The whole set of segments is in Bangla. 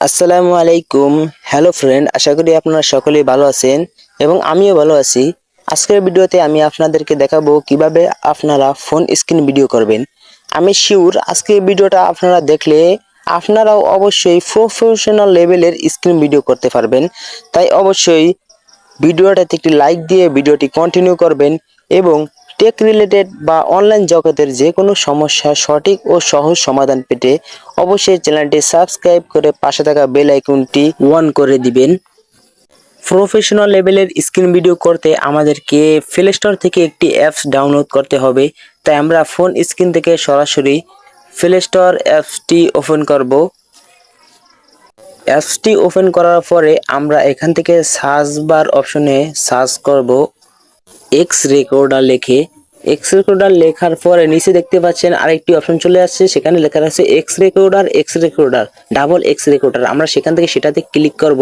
আসসালামু আলাইকুম। হ্যালো ফ্রেন্ড, আশা করি আপনারা সকলেই ভালো আছেন এবং আমিও ভালো আছি। আজকের ভিডিওতে আমি আপনাদেরকে দেখাবো কিভাবে আপনারা ফোন স্ক্রিন ভিডিও করবেন। আমি শিওর আজকের ভিডিওটা আপনারা দেখলে আপনারাও অবশ্যই প্রফেশনাল লেভেলের স্ক্রিন ভিডিও করতে পারবেন। তাই অবশ্যই ভিডিওটাতে একটি লাইক দিয়ে ভিডিওটি কন্টিনিউ করবেন এবং টেক রিলেটেড বা অনলাইন জগতের যে কোনো সমস্যার সঠিক ও সহজ সমাধান পেতে অবশ্যই চ্যানেলটি সাবস্ক্রাইব করে পাশে থাকা বেল আইকনটি অন করে দিবেন। প্রফেশনাল লেভেলের স্ক্রিন ভিডিও করতে আমাদেরকে প্লে স্টোর থেকে একটি অ্যাপস ডাউনলোড করতে হবে। তাই আমরা ফোন স্ক্রিন থেকে সরাসরি প্লে স্টোর অ্যাপসটি ওপেন করব। অ্যাপসটি ওপেন করার পরে আমরা এখান থেকে সার্চ বার অপশনে সার্চ করব এক্স রেকর্ডার লিখে। এক্স রেকর্ডার লেখার পরে নিচে দেখতে পাচ্ছেন আরেকটি অপশন চলে আসছে, সেখানে লেখা আছে x recorder double x recorder. আমরা সেখান থেকে সেটাতে ক্লিক করব।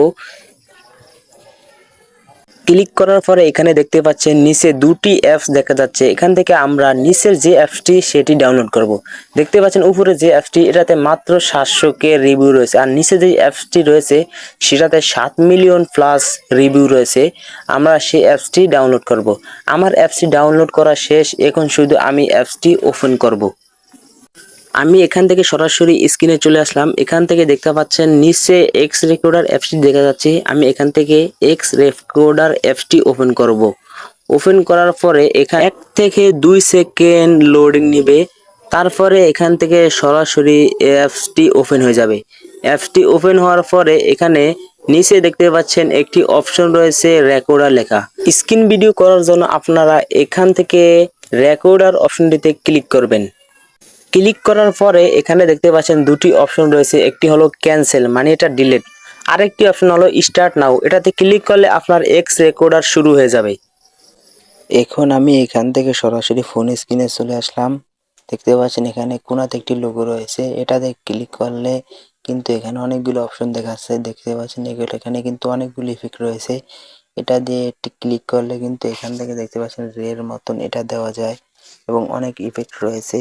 ক্লিক করার পরে এখানে দেখতে পাচ্ছেন নিচে দুটি অ্যাপস দেখা যাচ্ছে। এখান থেকে আমরা নিচের যে অ্যাপসটি সেটি ডাউনলোড করব। দেখতে পাচ্ছেন উপরে যে অ্যাপসটি এটাতে মাত্র 700 রিভিউ রয়েছে, আর নিচে যে অ্যাপসটি রয়েছে সেটাতে 7 মিলিয়ন প্লাস রিভিউ রয়েছে। আমরা সেই অ্যাপসটি ডাউনলোড করব। আমার অ্যাপসটি ডাউনলোড করা শেষ, এখন শুধু আমি অ্যাপসটি ওপেন করব। আমি এখান থেকে সরাসরি স্ক্রিনে চলে আসলাম। এখান থেকে দেখতে পাচ্ছেন নিচে এক্স রেকর্ডার অ্যাপসটি দেখা যাচ্ছে। আমি এখান থেকে এক্স রেকর্ডার অ্যাপসটি ওপেন করব। ওপেন করার পরে এখানে 1 থেকে 2 সেকেন্ড লোডিং নেবে। তারপরে এখান থেকে সরাসরি অ্যাপসটি ওপেন হয়ে যাবে। অ্যাপসটি ওপেন হওয়ার পরে এখানে নিচে দেখতে পাচ্ছেন একটি অপশন রয়েছে রেকর্ডার লেখা। স্ক্রিন ভিডিও করার জন্য আপনারা এখান থেকে রেকর্ডার অপশনটিতে ক্লিক করবেন। ক্লিক করার পরে এখানে দেখতে পাচ্ছেন দুটি অপশন রয়েছে, একটি হলো ক্যান্সেল মানে এটা ডিলিট, আরেকটি অপশন হলো স্টার্ট নাও। এটাতে ক্লিক করলে আপনার এক্স রেকর্ডার শুরু হয়ে যাবে। এখন আমি এখান থেকে সরাসরি ফোন স্ক্রিনে চলে আসলাম। দেখতে পাচ্ছেন এখানে কোনাতে একটি লোগো রয়েছে, এটাতে ক্লিক করলে কিন্তু এখানে অনেকগুলো অপশন দেখাচ্ছে। দেখতে পাচ্ছেন এখানে কিন্তু অনেকগুলো ইফেক্ট রয়েছে। এটা দিয়ে একটি ক্লিক করলে কিন্তু এখান থেকে দেখতে পাচ্ছেন রের মতন এটা দেওয়া যায় এবং অনেক ইফেক্ট রয়েছে।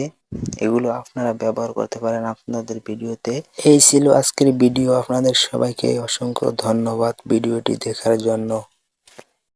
এগুলো আপনারা ব্যবহার করতে পারেন আপনাদের ভিডিওতে। এই ছিল আজকের ভিডিও। আপনাদের সবাইকে অসংখ্য ধন্যবাদ ভিডিওটি দেখার জন্য।